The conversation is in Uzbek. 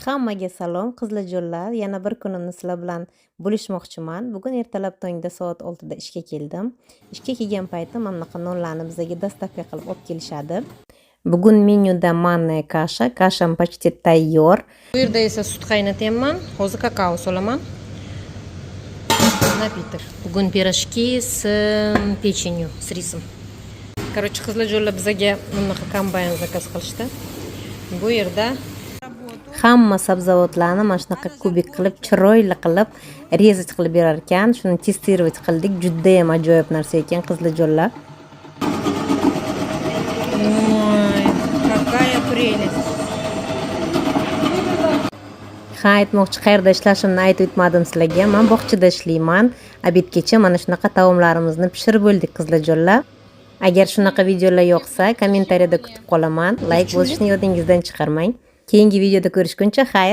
Hammaga salom qizlarjonlar. Yana bir kunimni sizlar bilan bo'lishmoqchiman. Bugun ertalab tongda soat 6 da ishga keldim. Ishga kelgan paytim mana bunaqa nonlarni bizga dostavka qilib olib kelishadi. Bugun menyuda manная kasha. Kasham почти tayyor. Bu yerda esa sut qaynatyapman. Hozir kakao solaman. Napitok. Bugun pirojki с печенью, с рисом. Короче, qizlarjonlar bizga bunaqa kombayn zakaz qilishdi. Bu yerda hamma sabzavotlarni mana shunaqa kubik qilib, chiroyli qilib rezать qilib berar ekan. Shuni testировать qildik. Juda ham ajoyib narsa ekan qizlarjonlar. Voy, какая прелесть. Ha, aytmoqchi, qayerda ishlashimni aytib o'tmadim sizlarga. Men bog'chada ishlayman. Obedgacha mana shunaqa taomlarimizni pishirib bo'ldik qizlarjonlar. Agar shunaqa videolar yoqsa, kommentariyada kutib qolaman. Like bosishni yodingizdan chiqarmang. Keyingi videoda ko'rishguncha xayr.